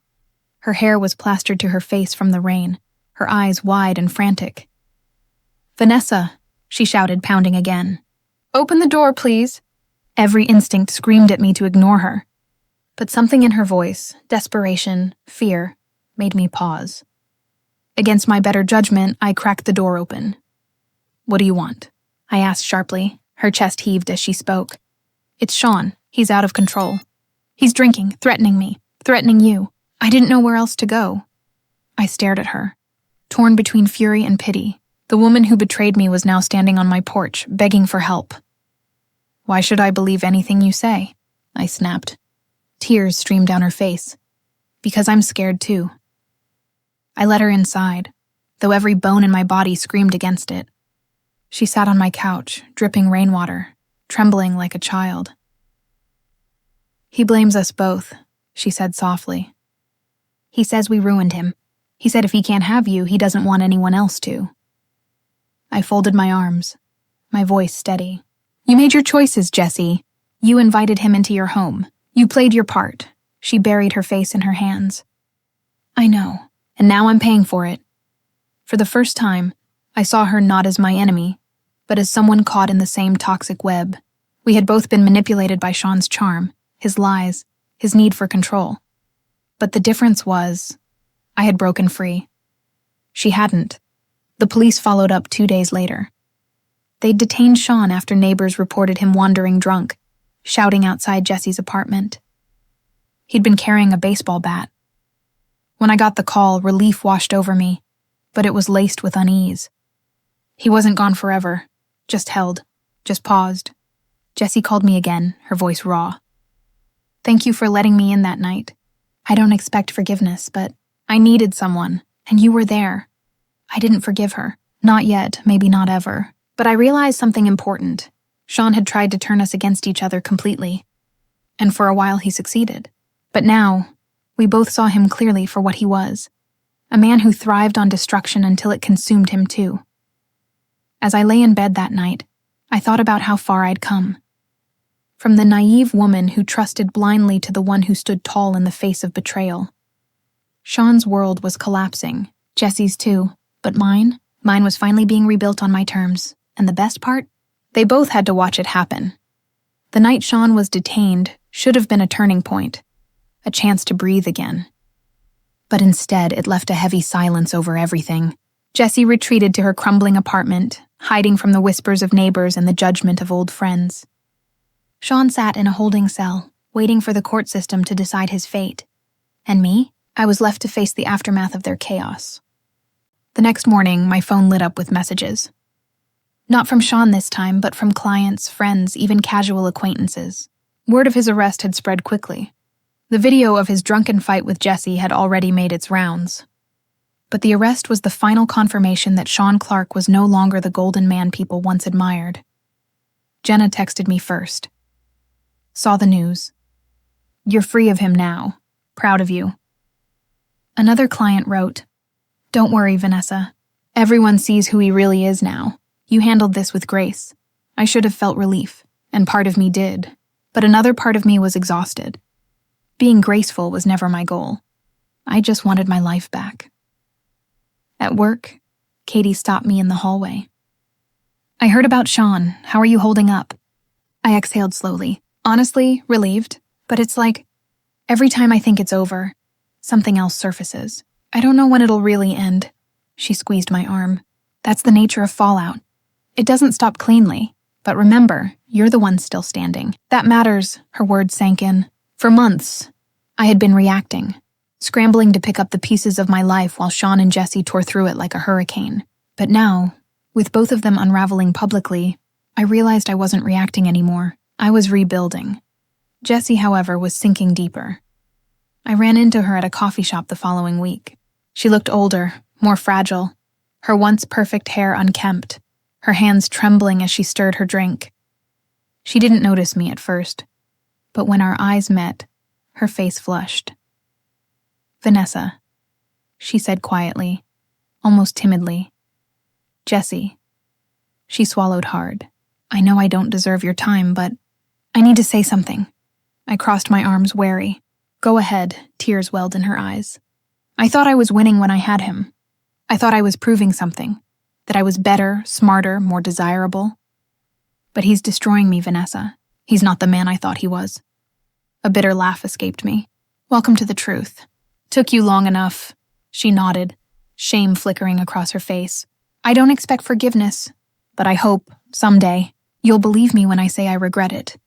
Her hair was plastered to her face from the rain, her eyes wide and frantic. "Vanessa," she shouted, pounding again. "Open the door, please." Every instinct screamed at me to ignore her. But something in her voice, desperation, fear, made me pause. Against my better judgment, I cracked the door open. "What do you want?" I asked sharply. Her chest heaved as she spoke. "It's Sean. He's out of control. He's drinking, threatening me, threatening you. I didn't know where else to go." I stared at her, torn between fury and pity. The woman who betrayed me was now standing on my porch, begging for help. "Why should I believe anything you say?" I snapped. Tears streamed down her face. "Because I'm scared too." I let her inside, though every bone in my body screamed against it. She sat on my couch, dripping rainwater, trembling like a child. "He blames us both," she said softly. "He says we ruined him. He said if he can't have you, he doesn't want anyone else to." I folded my arms, my voice steady. "You made your choices, Jessie. You invited him into your home. You played your part." She buried her face in her hands. "I know, and now I'm paying for it." For the first time, I saw her not as my enemy, but as someone caught in the same toxic web. We had both been manipulated by Sean's charm, his lies, his need for control. But the difference was, I had broken free. She hadn't. The police followed up 2 days later. They'd detained Sean after neighbors reported him wandering drunk, shouting outside Jesse's apartment. He'd been carrying a baseball bat. When I got the call, relief washed over me, but it was laced with unease. He wasn't gone forever, just held, just paused. Jessie called me again, her voice raw. "Thank you for letting me in that night. I don't expect forgiveness, but I needed someone, and you were there." I didn't forgive her. Not yet, maybe not ever. But I realized something important. Sean had tried to turn us against each other completely. And for a while he succeeded. But now, we both saw him clearly for what he was. A man who thrived on destruction until it consumed him too. As I lay in bed that night, I thought about how far I'd come. From the naive woman who trusted blindly to the one who stood tall in the face of betrayal. Sean's world was collapsing, Jessie's too, but mine was finally being rebuilt on my terms, and the best part? They both had to watch it happen. The night Sean was detained should have been a turning point, a chance to breathe again. But instead, it left a heavy silence over everything. Jessie retreated to her crumbling apartment, hiding from the whispers of neighbors and the judgment of old friends. Sean sat in a holding cell, waiting for the court system to decide his fate. And me? I was left to face the aftermath of their chaos. The next morning, my phone lit up with messages. Not from Sean this time, but from clients, friends, even casual acquaintances. Word of his arrest had spread quickly. The video of his drunken fight with Jessie had already made its rounds. But the arrest was the final confirmation that Sean Clark was no longer the golden man people once admired. Jenna texted me first. "Saw the news. You're free of him now. Proud of you." Another client wrote, "Don't worry, Vanessa. Everyone sees who he really is now. You handled this with grace. I should have felt relief, and part of me did. But another part of me was exhausted. Being graceful was never my goal. I just wanted my life back." At work, Katie stopped me in the hallway. "I heard about Sean. How are you holding up?" I exhaled slowly. Honestly, relieved, but it's like, every time I think it's over, something else surfaces. "I don't know when it'll really end." She squeezed my arm. "That's the nature of fallout. It doesn't stop cleanly. But remember, you're the one still standing. That matters," her words sank in. For months, I had been reacting, scrambling to pick up the pieces of my life while Sean and Jessie tore through it like a hurricane. But now, with both of them unraveling publicly, I realized I wasn't reacting anymore. I was rebuilding. Jessie, however, was sinking deeper. I ran into her at a coffee shop the following week. She looked older, more fragile, her once perfect hair unkempt, her hands trembling as she stirred her drink. She didn't notice me at first, but when our eyes met, her face flushed. "Vanessa," she said quietly, almost timidly. "Jessie." She swallowed hard. "I know I don't deserve your time, but I need to say something." I crossed my arms, wary. "Go ahead," tears welled in her eyes. "I thought I was winning when I had him. I thought I was proving something, that I was better, smarter, more desirable. But he's destroying me, Vanessa. He's not the man I thought he was." A bitter laugh escaped me. "Welcome to the truth. Took you long enough." She nodded. shame flickering across her face. "I don't expect forgiveness, but I hope, someday, you'll believe me when I say I regret it."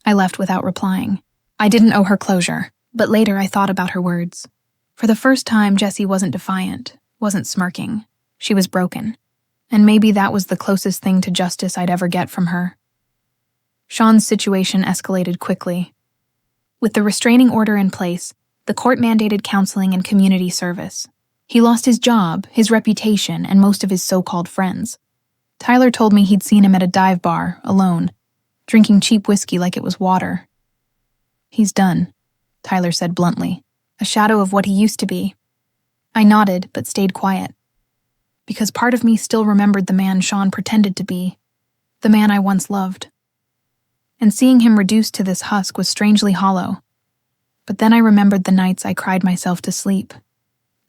I left without replying. I didn't owe her closure, but later I thought about her words. For the first time, Jessie wasn't defiant, wasn't smirking. She was broken. And maybe that was the closest thing to justice I'd ever get from her. Sean's situation escalated quickly. With the restraining order in place, the court mandated counseling and community service. He lost his job, his reputation, and most of his so-called friends. Tyler told me he'd seen him at a dive bar, alone, drinking cheap whiskey like it was water. "He's done," Tyler said bluntly, a shadow of what he used to be. I nodded, but stayed quiet. Because part of me still remembered the man Sean pretended to be, the man I once loved. And seeing him reduced to this husk was strangely hollow. But then I remembered the nights I cried myself to sleep,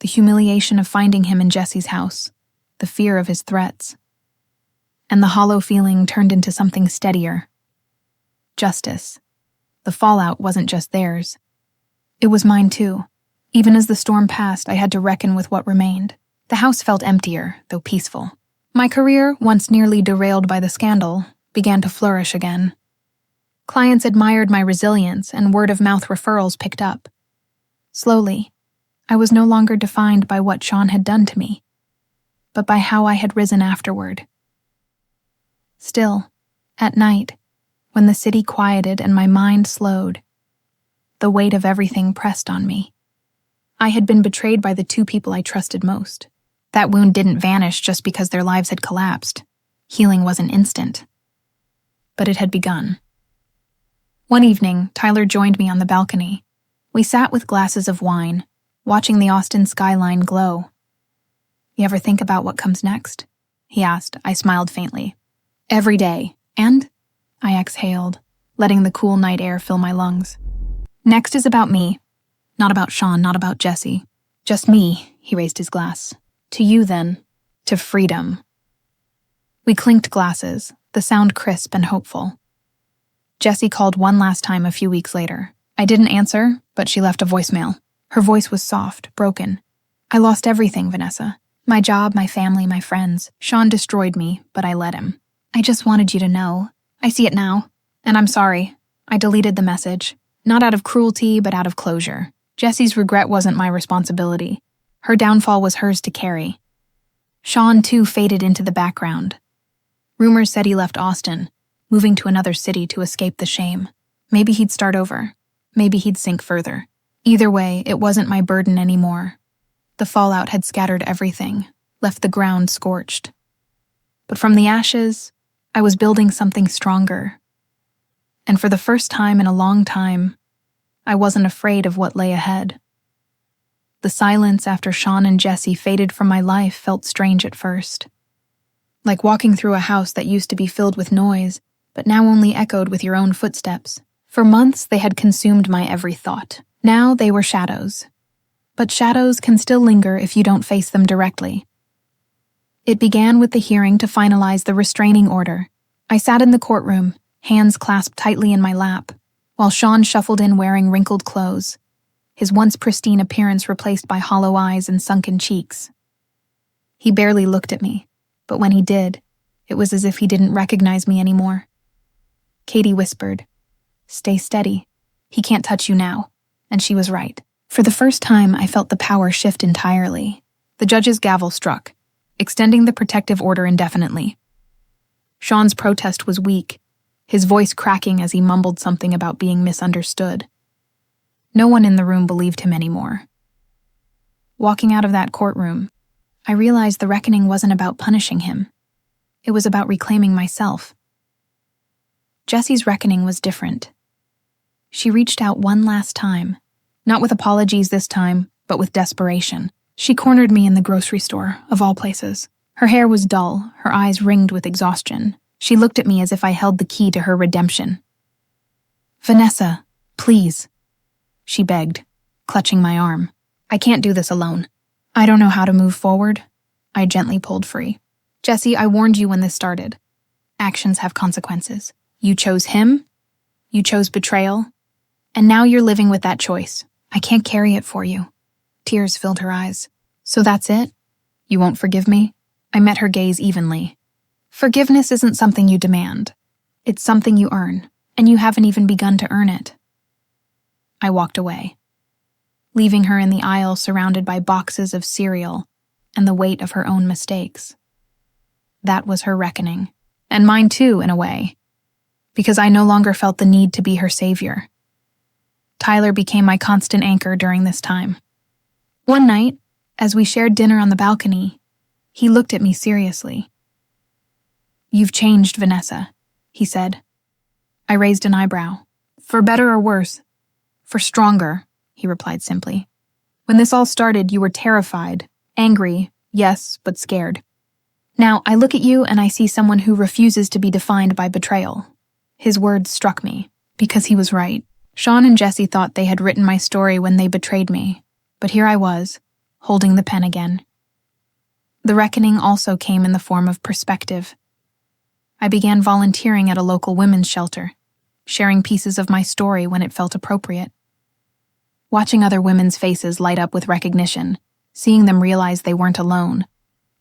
the humiliation of finding him in Jessie's house, the fear of his threats. And the hollow feeling turned into something steadier. Justice. The fallout wasn't just theirs. It was mine too. Even as the storm passed, I had to reckon with what remained. The house felt emptier, though peaceful. My career, once nearly derailed by the scandal, began to flourish again. Clients admired my resilience, and word-of-mouth referrals picked up. Slowly, I was no longer defined by what Sean had done to me, but by how I had risen afterward. Still, at night, when the city quieted and my mind slowed, the weight of everything pressed on me. I had been betrayed by the two people I trusted most. That wound didn't vanish just because their lives had collapsed. Healing wasn't instant. But it had begun. One evening, Tyler joined me on the balcony. We sat with glasses of wine, watching the Austin skyline glow. "You ever think about what comes next?" he asked. I smiled faintly. "Every day. And?" I exhaled, letting the cool night air fill my lungs. "Next is about me. Not about Sean, not about Jessie. Just me," he raised his glass. "To you, then. To freedom." We clinked glasses, the sound crisp and hopeful. Jessie called one last time a few weeks later. I didn't answer, but she left a voicemail. Her voice was soft, broken. "I lost everything, Vanessa. My job, my family, my friends. Sean destroyed me, but I let him. I just wanted you to know. I see it now. And I'm sorry. I deleted the message. Not out of cruelty, but out of closure. Jessie's regret wasn't my responsibility. Her downfall was hers to carry." Sean, too, faded into the background. Rumors said he left Austin, moving to another city to escape the shame. Maybe he'd start over. Maybe he'd sink further. Either way, it wasn't my burden anymore. The fallout had scattered everything, left the ground scorched. But from the ashes, I was building something stronger. And for the first time in a long time, I wasn't afraid of what lay ahead. The silence after Sean and Jessie faded from my life felt strange at first. Like walking through a house that used to be filled with noise, but now only echoed with your own footsteps. For months, they had consumed my every thought. Now they were shadows. But shadows can still linger if you don't face them directly. It began with the hearing to finalize the restraining order. I sat in the courtroom, hands clasped tightly in my lap, while Sean shuffled in wearing wrinkled clothes, his once pristine appearance replaced by hollow eyes and sunken cheeks. He barely looked at me, but when he did, it was as if he didn't recognize me anymore. Katie whispered, "Stay steady. He can't touch you now." And she was right. For the first time, I felt the power shift entirely. The judge's gavel struck, extending the protective order indefinitely. Sean's protest was weak, his voice cracking as he mumbled something about being misunderstood. No one in the room believed him anymore. Walking out of that courtroom, I realized the reckoning wasn't about punishing him. It was about reclaiming myself. Jessie's reckoning was different. She reached out one last time, not with apologies this time, but with desperation. She cornered me in the grocery store, of all places. Her hair was dull, her eyes ringed with exhaustion. She looked at me as if I held the key to her redemption. "Vanessa, please," she begged, clutching my arm. "I can't do this alone. I don't know how to move forward." I gently pulled free. "Jessie, I warned you when this started. Actions have consequences. You chose him, you chose betrayal, and now you're living with that choice. I can't carry it for you." Tears filled her eyes. "So that's it? You won't forgive me?" I met her gaze evenly. "Forgiveness isn't something you demand. It's something you earn, and you haven't even begun to earn it." I walked away, leaving her in the aisle surrounded by boxes of cereal and the weight of her own mistakes. That was her reckoning, and mine too, in a way, because I no longer felt the need to be her savior. Tyler became my constant anchor during this time. One night, as we shared dinner on the balcony, he looked at me seriously. "You've changed, Vanessa," he said. I raised an eyebrow. "For better or worse?" "For stronger," he replied simply. "When this all started, you were terrified, angry, yes, but scared. Now, I look at you and I see someone who refuses to be defined by betrayal." His words struck me, because he was right. Sean and Jesse thought they had written my story when they betrayed me, but here I was, holding the pen again. The reckoning also came in the form of perspective. I began volunteering at a local women's shelter, sharing pieces of my story when it felt appropriate. Watching other women's faces light up with recognition, seeing them realize they weren't alone,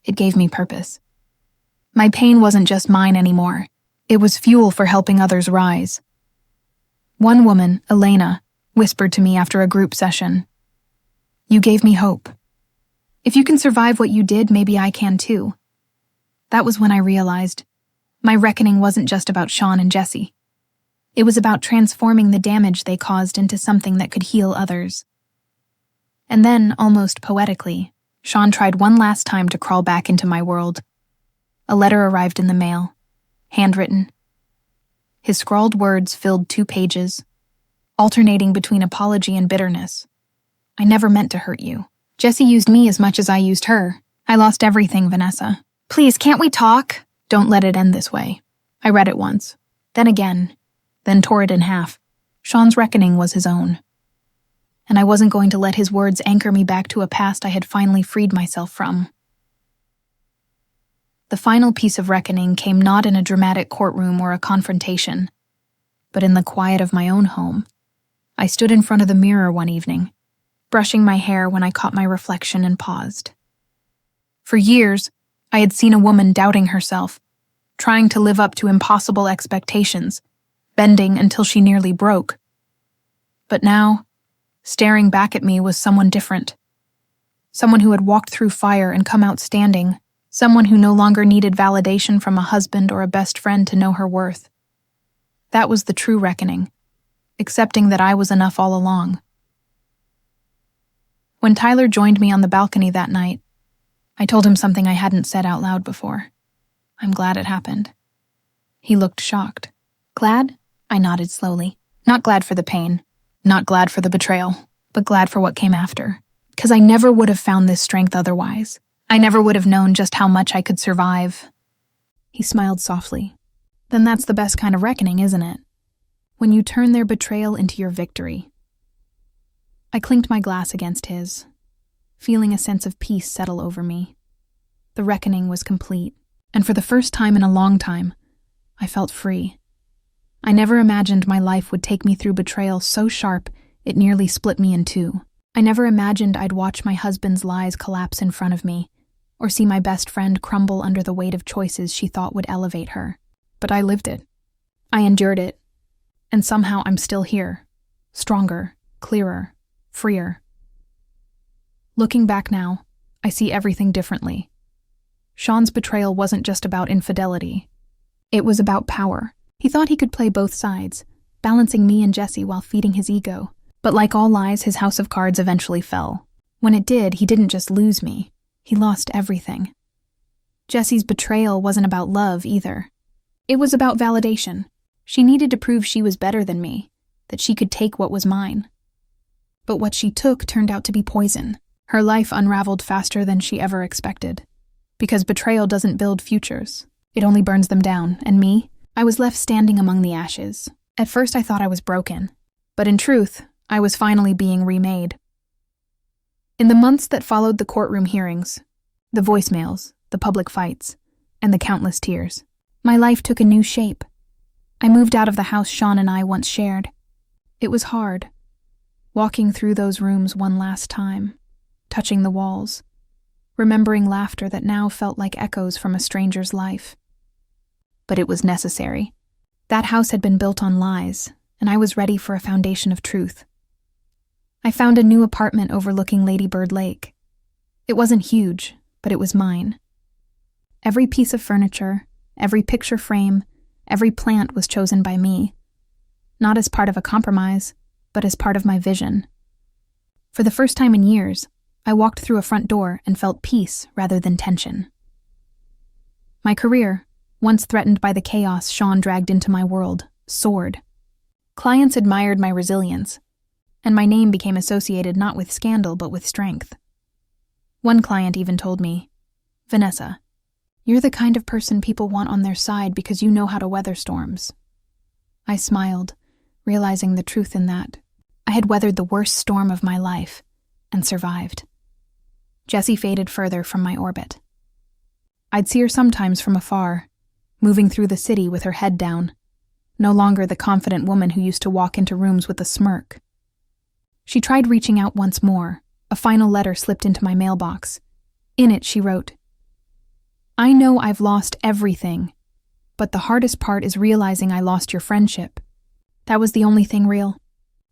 it gave me purpose. My pain wasn't just mine anymore. It was fuel for helping others rise. One woman, Elena, whispered to me after a group session, "You gave me hope. If you can survive what you did, maybe I can too." That was when I realized my reckoning wasn't just about Sean and Jesse. It was about transforming the damage they caused into something that could heal others. And then, almost poetically, Sean tried one last time to crawl back into my world. A letter arrived in the mail, handwritten. His scrawled words filled 2 pages, alternating between apology and bitterness. "I never meant to hurt you. Jesse used me as much as I used her. I lost everything, Vanessa. Please, can't we talk? Don't let it end this way." I read it once, then again, then tore it in half. Sean's reckoning was his own. And I wasn't going to let his words anchor me back to a past I had finally freed myself from. The final piece of reckoning came not in a dramatic courtroom or a confrontation, but in the quiet of my own home. I stood in front of the mirror one evening, brushing my hair when I caught my reflection and paused. For years, I had seen a woman doubting herself, trying to live up to impossible expectations, bending until she nearly broke. But now, staring back at me was someone different. Someone who had walked through fire and come out standing. Someone who no longer needed validation from a husband or a best friend to know her worth. That was the true reckoning, accepting that I was enough all along. When Tyler joined me on the balcony that night, I told him something I hadn't said out loud before. "I'm glad it happened." He looked shocked. "Glad?" I nodded slowly. "Not glad for the pain, not glad for the betrayal, but glad for what came after. Because I never would have found this strength otherwise. I never would have known just how much I could survive." He smiled softly. "Then that's the best kind of reckoning, isn't it? When you turn their betrayal into your victory." I clinked my glass against his, feeling a sense of peace settle over me. The reckoning was complete, and for the first time in a long time, I felt free. I never imagined my life would take me through betrayal so sharp it nearly split me in 2. I never imagined I'd watch my husband's lies collapse in front of me, or see my best friend crumble under the weight of choices she thought would elevate her. But I lived it. I endured it. And somehow I'm still here, stronger, clearer, freer. Looking back now, I see everything differently. Sean's betrayal wasn't just about infidelity. It was about power. He thought he could play both sides, balancing me and Jesse while feeding his ego. But like all lies, his house of cards eventually fell. When it did, he didn't just lose me. He lost everything. Jesse's betrayal wasn't about love either. It was about validation. She needed to prove she was better than me, that she could take what was mine. But what she took turned out to be poison. Her life unraveled faster than she ever expected. Because betrayal doesn't build futures. It only burns them down, and me, I was left standing among the ashes. At first I thought I was broken, but in truth, I was finally being remade. In the months that followed the courtroom hearings, the voicemails, the public fights, and the countless tears, my life took a new shape. I moved out of the house Sean and I once shared. It was hard, walking through those rooms one last time, touching the walls, remembering laughter that now felt like echoes from a stranger's life. But it was necessary. That house had been built on lies, and I was ready for a foundation of truth. I found a new apartment overlooking Lady Bird Lake. It wasn't huge, but it was mine. Every piece of furniture, every picture frame, every plant was chosen by me, not as part of a compromise, but as part of my vision. For the first time in years, I walked through a front door and felt peace rather than tension. My career, once threatened by the chaos Sean dragged into my world, soared. Clients admired my resilience, and my name became associated not with scandal but with strength. One client even told me, "Vanessa, you're the kind of person people want on their side because you know how to weather storms." I smiled, realizing the truth in that. I had weathered the worst storm of my life and survived. Jessie faded further from my orbit. I'd see her sometimes from afar, moving through the city with her head down, no longer the confident woman who used to walk into rooms with a smirk. She tried reaching out once more. A final letter slipped into my mailbox. In it, she wrote, "I know I've lost everything, but the hardest part is realizing I lost your friendship. That was the only thing real.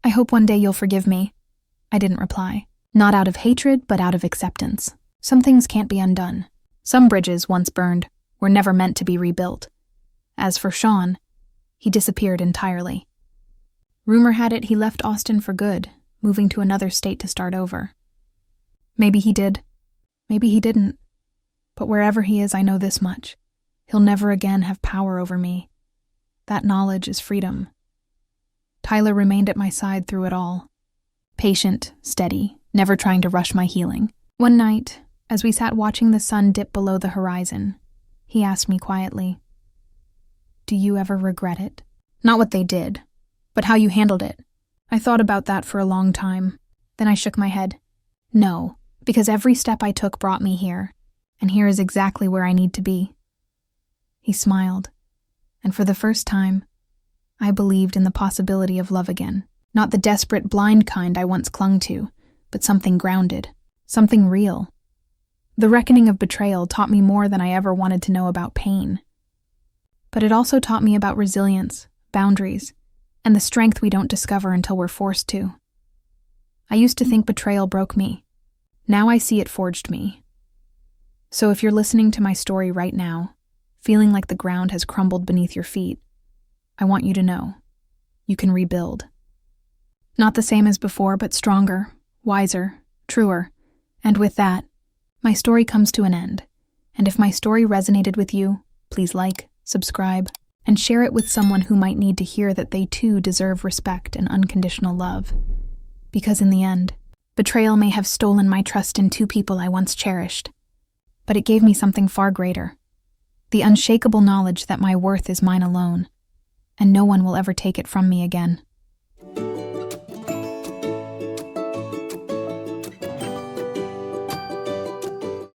I hope one day you'll forgive me." I didn't reply. Not out of hatred, but out of acceptance. Some things can't be undone. Some bridges, once burned, were never meant to be rebuilt. As for Sean, he disappeared entirely. Rumor had it he left Austin for good, moving to another state to start over. Maybe he did. Maybe he didn't. But wherever he is, I know this much. He'll never again have power over me. That knowledge is freedom. Tyler remained at my side through it all. Patient, steady, never trying to rush my healing. One night, as we sat watching the sun dip below the horizon, he asked me quietly, "Do you ever regret it? Not what they did, but how you handled it." I thought about that for a long time. Then I shook my head. No, because every step I took brought me here, and here is exactly where I need to be. He smiled, and for the first time, I believed in the possibility of love again. Not the desperate, blind kind I once clung to, but something grounded, something real. The reckoning of betrayal taught me more than I ever wanted to know about pain. But it also taught me about resilience, boundaries, and the strength we don't discover until we're forced to. I used to think betrayal broke me. Now I see it forged me. So if you're listening to my story right now, feeling like the ground has crumbled beneath your feet, I want you to know, you can rebuild. Not the same as before, but stronger, wiser, truer. And with that, my story comes to an end. And if my story resonated with you, please like, subscribe, and share it with someone who might need to hear that they too deserve respect and unconditional love. Because in the end, betrayal may have stolen my trust in two people I once cherished, but it gave me something far greater, the unshakable knowledge that my worth is mine alone, and no one will ever take it from me again.